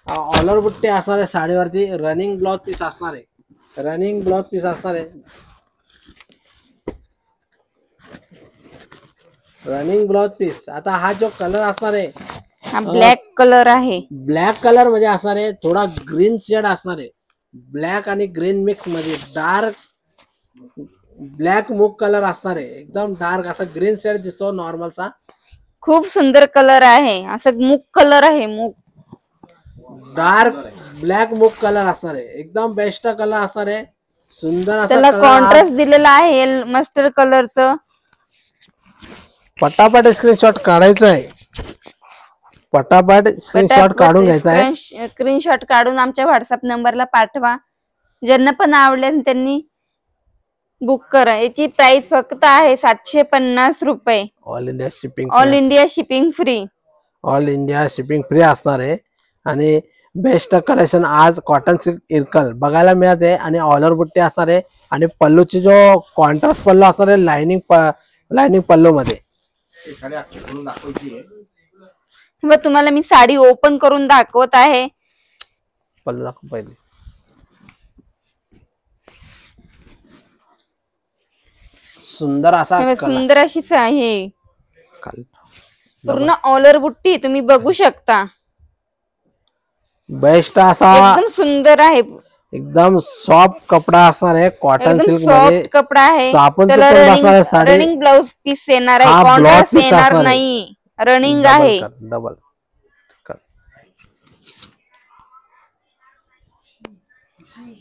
ऑलर बुट्टी असणार आहे साडीवरती. रनिंग ब्लाउज पीस असणार आहे. रनिंग ब्लाउज पीस असणार आहे. Running blouse piece. आता हा जो कलर असणार आहे हा ब्लॅक कलर आहे. ब्लॅक कलर मध्ये असणार आहे. थोडा ग्रीन शेड असणार आहे. ब्लॅक आणि ग्रीन मिक्स मध्ये डार्क ब्लॅक मूग कलर असणार आहे. एकदम डार्क असा ग्रीन शेड दिसतो नॉर्मलचा. खूप सुंदर कलर आहे. असं मूग कलर आहे. मूग डार्क ब्लॅक मूग कलर असणार आहे. एकदम बेस्ट कलर असणार आहे. सुंदर असा त्याला कलर. कॉन्ट्रास्ट दिलेला आहे मस्टर्ड कलरचं. पटापट स्क्रीनशॉट काढायचा आहे. पटापट स्क्रीनशॉट काढून घ्यायचा आहे. स्क्रीनशॉट काढून आमच्या व्हॉट्सअप नंबरला पाठवा. ज्यांना पण आवडेल त्यांनी बुक करा. याची प्राइस फक्त आहे 750 रुपये. All India shipping. All India shipping free. All India shipping free असणार आहे. आणि बेस्ट कलेक्शन आज कॉटन सिल्क इरकल बघायला मिळत आहे. आणि ऑलर बुट्टी असणार आहे. आणि पल्लूची जो कॉन्ट्रास्ट पल्लू असणार आहे, लाइनिंग लाइनिंग पल्लू मध्ये. मग तुम्हाला मी साडी ओपन करून दाखवत आहे. पल्लू दाखव पहिले. सुंदर असा सुंदर अशी आहे. खाली पूर्ण ऑल ओव्हर बुट्टी तुम्ही बघू शकता. बेस्ट असा एकदम सुंदर आहे. एकदम सॉफ्ट कपडा असणार आहे. कॉटन सिल्क मध्ये सॉफ्ट कपडा आहे. आपण त्याला बसणार आहे साडी. रनिंग ब्लाउज पीस येणार आहे. हा, blouse कॉन्ट्रास्ट piece येणार असणार आहे. नाही. रनिंग आहे. डबल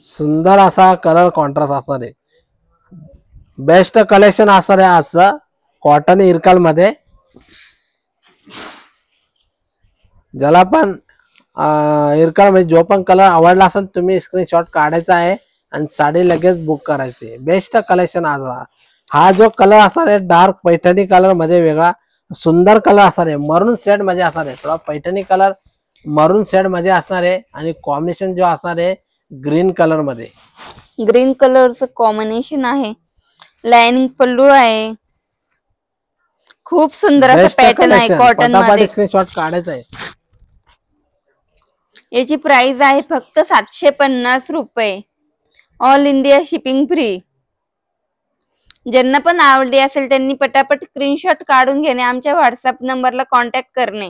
सुंदर असा कलर कॉन्ट्रास्ट असणार आहे. बेस्ट कलेक्शन असणार आहे आजचं कॉटन इरकल मध्ये. ज्याला पण इरकल मध्ये जो पण कलर आवडला असेल तुम्ही स्क्रीनशॉट काढायचा आहे आणि साडी लगेच बुक करायची. बेस्ट कलेक्शन आज. हा जो कलर असणार आहे डार्क पैठणी कलर मध्ये वेगळा सुंदर कलर असणार आहे. मरून शेड मध्ये असणार आहे. थोडा पैठणी कलर मरून शेड मध्ये असणार आहे आणि कॉम्बिनेशन जो असणार आहे ग्रीन कलर मध्ये. ग्रीन कलरचं कॉम्बिनेशन आहे. लाइनिंग पल्लू आहे. खूप सुंदर असं पॅटर्न आहे कॉटन मध्ये. स्क्रीनशॉट काढायचा आहे. याची प्राइस आहे फक्त 750 रुपये. All India shipping free. ज्यांना पण आवडली असेल त्यांनी पटापट स्क्रीनशॉट काढून घेणे. आमच्या व्हॉट्सअप नंबरला कॉन्टॅक्ट करणे.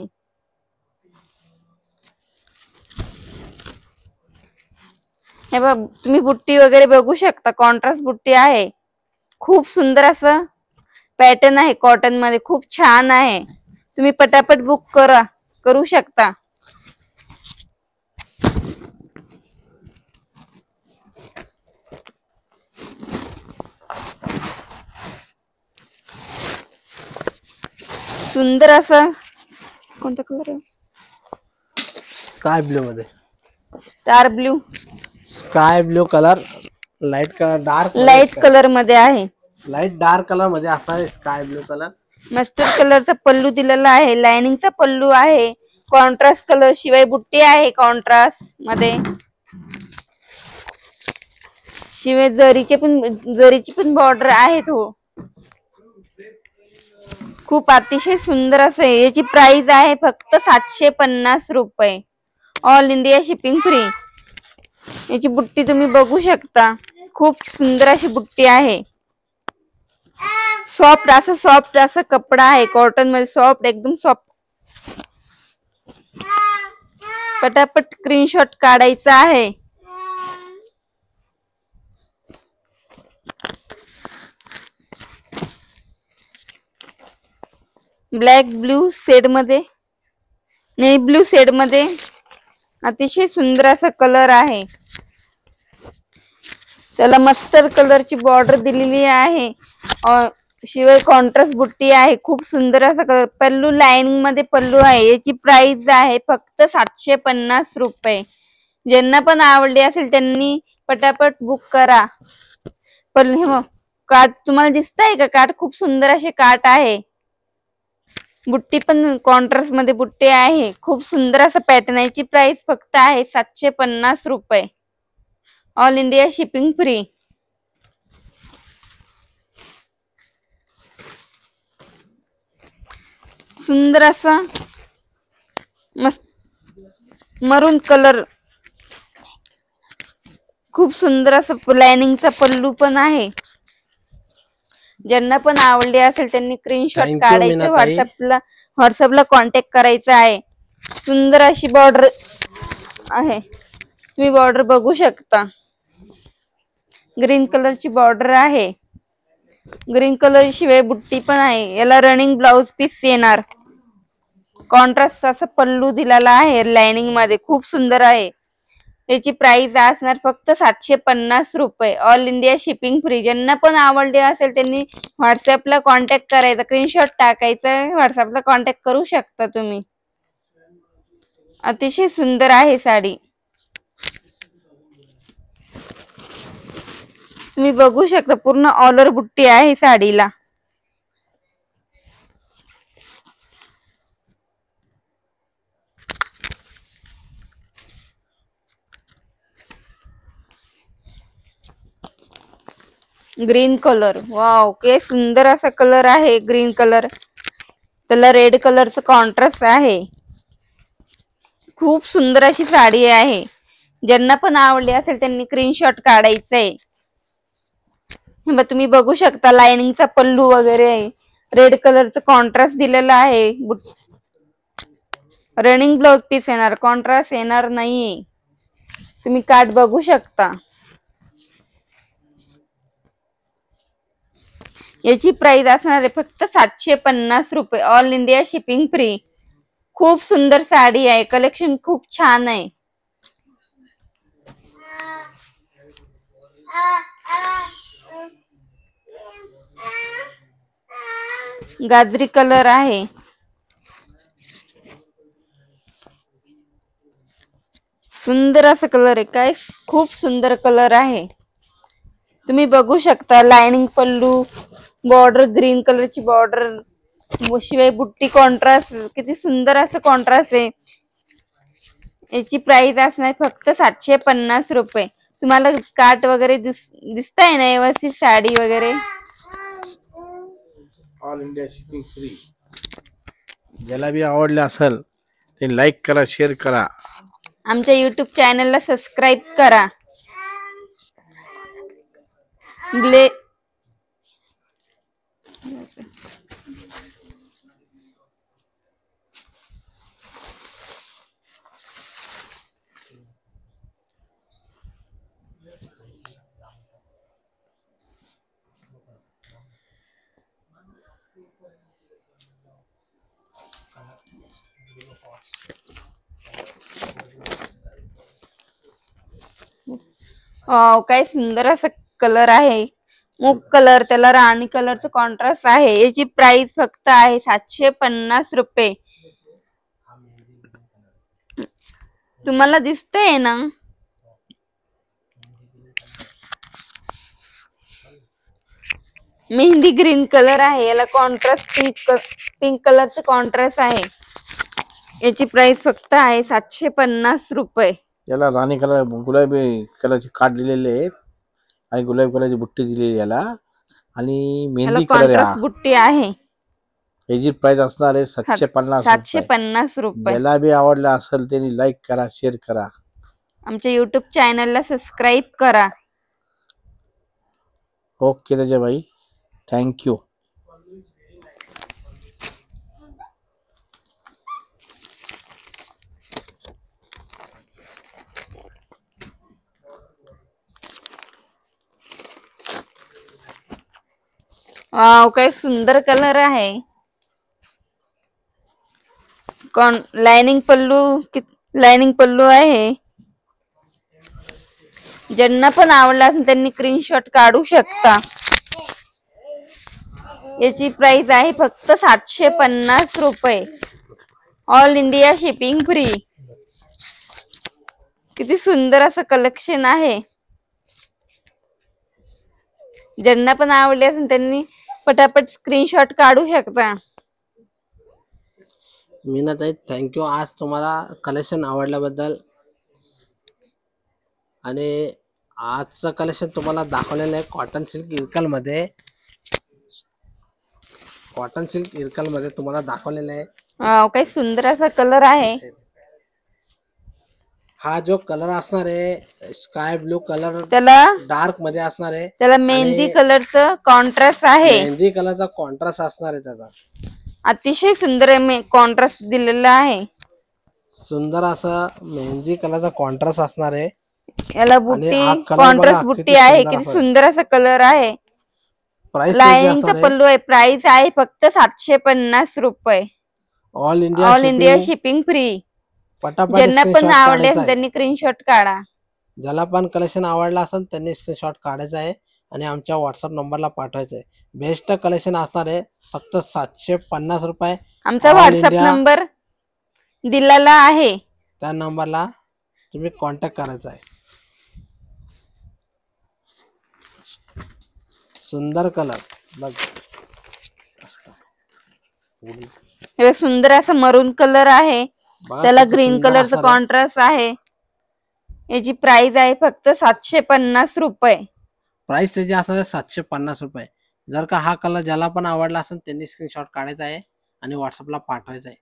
हे बघ तुम्ही बुट्टी वगैरे बघू शकता. कॉन्ट्रास्ट बुट्टी आहे. खूप सुंदर असं पॅटर्न आहे कॉटन मध्ये. खूप छान आहे. तुम्ही पटापट बुक करू शकता. सुंदर असं कोणता कलर आहे? स्काय ब्लू मध्ये. Star blue. Sky blue colour light colour dark light colour मध्ये आहे. लाईट डार्क कलर मध्ये असणार आहे स्काय ब्लू कलर. मस्टर्ड कलरचा पल्लू दिलेला आहे. लाइनिंगचा पल्लू आहे. कॉन्ट्रास्ट कलर शिवाय बुट्टी आहे कॉन्ट्रास्ट मध्ये. शिवाय जरीची पण बॉर्डर आहे. तो खूप अतिशय सुंदर असं आहे. याची प्राइस आहे फक्त 750 रुपये. All India shipping free. याची बुट्टी तुम्ही बघू शकता. खूप सुंदर अशी बुट्टी आहे. सॉफ्ट असा कपडा आहे कॉटन मध्ये. सॉफ्ट एकदम सॉफ्ट. पटापट स्क्रीनशॉट काढायचा आहे. ब्लॅक ब्लू शेड मध्ये नेव्ही ब्लू शेड मध्ये अतिशय सुंदर असा कलर आहे. त्याला मस्टर्ड कलरची बॉर्डर दिलेली आहे. शिवाय कॉन्ट्रास्ट बुट्टी आहे. खूप सुंदर असा पल्लू लाइनिंग मध्ये पल्लू आहे. याची प्राइस आहे फक्त 750 रुपये. ज्यांना पण आवडली असेल त्यांनी पटापट बुक करा. पल्लू काठ तुम्हाला दिसतंय का? काठ खूप सुंदर असे काठ आहे. बुट्टी पण कॉन्ट्रास्ट मध्ये बुट्टी आहे. खूप सुंदर असं पॅटर्न. याची प्राइस फक्त आहे 750 रुपये. All India shipping free. सुंदर असा मस्त मरून कलर. खूप सुंदर असं लाइनिंगचा पल्लू पण आहे. ज्यांना पण आवडली असेल त्यांनी स्क्रीनशॉट काढायचं. व्हॉट्सअपला कॉन्टॅक्ट करायचा आहे. सुंदर अशी बॉर्डर आहे. तुम्ही बॉर्डर बघू शकता. ग्रीन कलरची बॉर्डर आहे. ग्रीन कलर शिवाय बुट्टी पण आहे. याला रनिंग ब्लाउज पीस येणार. कॉन्ट्रास्ट असा पल्लू दिलेला आहे लाइनिंग मध्ये. खूप सुंदर आहे. याची प्राइस असणार फक्त 750 रुपये. All India shipping free. ज्यांना पण आवडले असेल त्यांनी व्हॉट्सअपला कॉन्टॅक्ट करायचा. स्क्रीनशॉट टाकायचा. व्हॉट्सअपला कॉन्टॅक्ट करू शकता तुम्ही. अतिशय सुंदर आहे साडी. तुम्ही बघू शकता पूर्ण ऑल ओव्हर बुट्टी आहे साडीला. ग्रीन कलर, वाव काय सुंदर असा कलर आहे ग्रीन कलर. त्याला रेड कलरचं कॉन्ट्रास्ट आहे. खूप सुंदर अशी साडी आहे. ज्यांना पण आवडली असेल त्यांनी स्क्रीनशॉट काढायचा आहे. तुम्ही बघू शकता लाइनिंगचा पल्लू वगैरे आहे. रेड कलरचं कॉन्ट्रास्ट दिलेला आहे. रनिंग ब्लाउज पीस येणार, कॉन्ट्रास्ट येणार नाहीये. तुम्ही काट बघू शकता. याची प्राइस असणार आहे फक्त 750 रुपये. All India shipping free. खूप सुंदर साडी आहे. कलेक्शन खूप छान आहे. गाजरी कलर आहे. सुंदर असा कलर आहे. काय खूप सुंदर कलर आहे. तुम्ही बघू शकता लाइनिंग पल्लू, बॉर्डर ग्रीन कलरची बॉर्डर, शिवाय बुट्टी कॉन्ट्रास्ट. किती सुंदर असं कॉन्ट्रास्ट आहे. याची प्राइस असणार फक्त 750 रुपये. तुम्हाला काट वगैरे दिसताय ना व्यवस्थित साडी वगैरे. All India shipping free. ज्याला बी आवडले असेल ते लाईक करा, शेअर करा. आमच्या YouTube चॅनलला सबस्क्राईब करा. काय सुंदर असा कलर आहे. मूग कलर, त्याला राणी कलरचं कॉन्ट्रास्ट आहे. याची प्राइस फक्त आहे 750 रुपये. तुम्हाला दिसतंय ना. मेहंदी ग्रीन कलर आहे. याला कॉन्ट्रास्ट पिंक कलरचं कॉन्ट्रास्ट आहे. याची प्राइस फक्त आहे 750 रुपये. याला राणी कलर, गुलाबी कलरची काट दिलेले आहे आणि गुलाबी कलरची बुट्टी दिलेली याला आणि मेहंदी कलर कॉन्ट्रास्ट बुट्टी आहे. याची प्राइस असणार आहे 750 रुपये. ज्याला बी आवडला असेल त्यांनी लाईक करा, शेअर करा. आमच्या YouTube चॅनलला सबस्क्राईब करा. Okay त्याच्याबाई, thank you. वाव काय सुंदर कलर आहे. लाइनिंग पल्लू आहे. ज्यांना पण आवडला असेल त्यांनी स्क्रीनशॉट काढू शकता. याची प्राइस आहे फक्त 750 रुपये. All India shipping free. किती सुंदर असं कलेक्शन आहे. ज्यांना पण आवडले असेल त्यांनी पटापट स्क्रीनशॉट काढू शकता. मीनाताई, थँक्यू आज तुम्हाला कलेक्शन आवडल्याबद्दल. आणि आजचं कलेक्शन तुम्हाला दाखवलेलं आहे कॉटन सिल्क इरकलमध्ये तुम्हाला दाखवलेलं आहे. काही सुंदर असा कलर आहे. हा जो कलर असणार आहे स्काय ब्लू कलर, त्याला डार्क मध्ये असणार आहे. त्याला मेहंदी कलरचं कॉन्ट्रास्ट आहे. मेहंदी कलरचा कॉन्ट्रास्ट असणार आहे. त्याचा अतिशय सुंदर कॉन्ट्रास्ट दिलेला आहे. सुंदर असा मेहंदी कलरचा कॉन्ट्रास्ट असणार आहे. याला बुट्टी कॉन्ट्रास्ट बुट्टी आहे. किती सुंदर असा कलर आहे. लाइनिंगचा पल्लू आहे. प्राइस आहे फक्त 750 रुपये. All India shipping free. ज्यांना पण आवडले त्यांनी स्क्रीनशॉट काढा. ज्याला पण कलेक्शन आवडला असेल त्यांनी स्क्रीनशॉट काढायचा आहे आणि आमच्या व्हॉट्सअप नंबरला पाठवायचं आहे. बेस्ट कलेक्शन असणार आहे फक्त 750 रुपये. आमचा व्हॉट्सअप नंबर दिलेला आहे. त्या नंबरला तुम्ही कॉन्टॅक्ट करायचा आहे. सुंदर कलर बघ. हे सुंदर असा मरून कलर आहे. त्याला ग्रीन कलरचा कॉन्ट्रास्ट आहे. याची प्राइस आहे फक्त 750 रुपये. प्राइस त्याची असणार आहे 750 रुपये. जर का हा कलर ज्याला पण आवडला असेल त्यांनी स्क्रीनशॉट काढायचा आहे आणि व्हॉट्सअपला पाठवायचा आहे.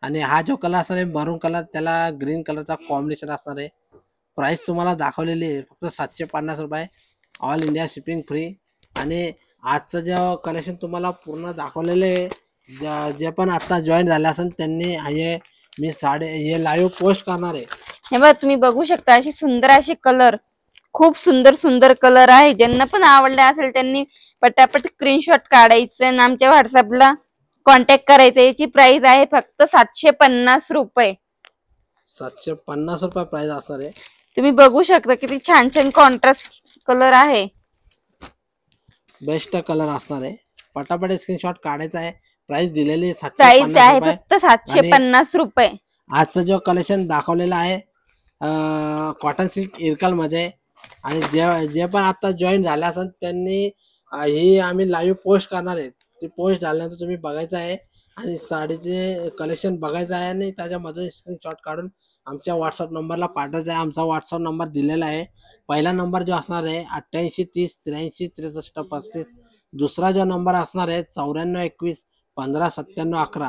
आणि हा जो कलर असणार आहे मरून कलर, त्याला ग्रीन कलरचा कॉम्बिनेशन असणार आहे. प्राइस तुम्हाला दाखवलेली आहे फक्त 750 रुपये, ऑल इंडिया शिपिंग फ्री. आणि आजचं जे कलेक्शन तुम्हाला पूर्ण दाखवलेलं आहे, जे पण आता जॉईन झाले असेल त्यांनी हे मी हे लाईव्ह पोस्ट करणार आहे. हे बघा तुम्ही बघू शकता अशी सुंदर अशी कलर, खूप सुंदर सुंदर कलर आहे. ज्यांना पण आवडले असेल त्यांनी पटापट स्क्रीनशॉट काढायचं आणि आमच्या व्हॉट्सअपला कॉन्टॅक्ट करायचं. याची प्राइस आहे फक्त 750 रुपये. 750 रुपये प्राइस असणार आहे. तुम्ही बघू शकता किती छान छान कॉन्ट्रास्ट कलर आहे, बेस्ट कलर असणार आहे. पटापट स्क्रीनशॉट काढायचा आहे. प्राइस दिलेली आहे प्राइस 750 आहे रुपये. फक्त 750 रुपये. आजचं जो कलेक्शन दाखवलेलं आहे कॉटन सिल्क इरकल मध्ये, आणि जे पण आता जॉईन झाले असेल त्यांनी ही आम्ही लाईव्ह पोस्ट करणार आहे. ती पोस्ट झाल्यानंतर तुम्ही बघायचं आहे आणि साडीचे कलेक्शन बघायचं आहे आणि त्याच्यामधून स्क्रीनशॉट काढून आमच्या व्हॉट्सअप नंबरला पाठवायचा आहे. आमचा व्हॉट्सअप नंबर दिलेला आहे. पहिला नंबर जो असणार आहे 88 30 83 63 35. दुसरा जो नंबर असणार आहे 94 21 15 97 11.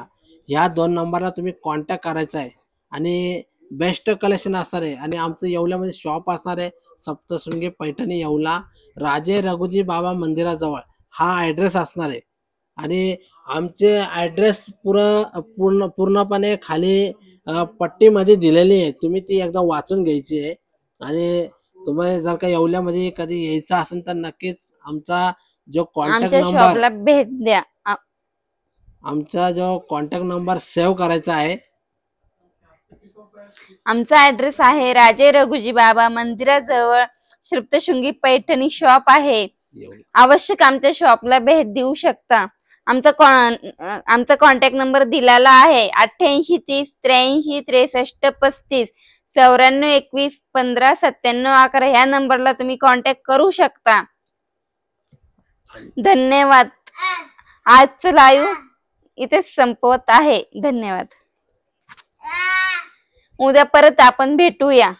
ह्या 2 नंबरला तुम्ही कॉन्टॅक्ट करायचा आहे. आणि बेस्ट कलेक्शन असणार आहे. आणि आमचं येवल्यामध्ये शॉप असणार आहे सप्तशृंगी पैठणी येवला, राजे रघुजी बाबा मंदिराजवळ हा ॲड्रेस असणार आहे. आणि आमचे ॲड्रेस पूर्णपणे खाली पट्टीमध्ये दिलेली आहे, तुम्ही ती एकदा वाचून घ्यायची आहे. आणि तुम्हाला जर का येवल्यामध्ये कधी यायचं असेल तर नक्कीच आमचा जो कॉन्टॅक्ट आमच्या नंबर शॉपला भेट द्या. आमचा जो कॉन्टॅक्ट नंबर सेव्ह करायचा आहे. आमचा ऍड्रेस आहे राजे रघुजी बाबा मंदिराजवळ, सप्तशृंगी पैठणी शॉप आहे. येवला. आवश्यक आमच्या शॉपला भेट देऊ शकता. आमचा कॉन्टॅक्ट नंबर दिलेला आहे 88 30 83 63 35 94 21 15 97 11. ह्या नंबरला तुम्ही कॉन्टॅक्ट करू शकता. धन्यवाद. आजचं लाईव्ह इथे संपवत आहे. धन्यवाद. उद्या परत आपण भेटूया.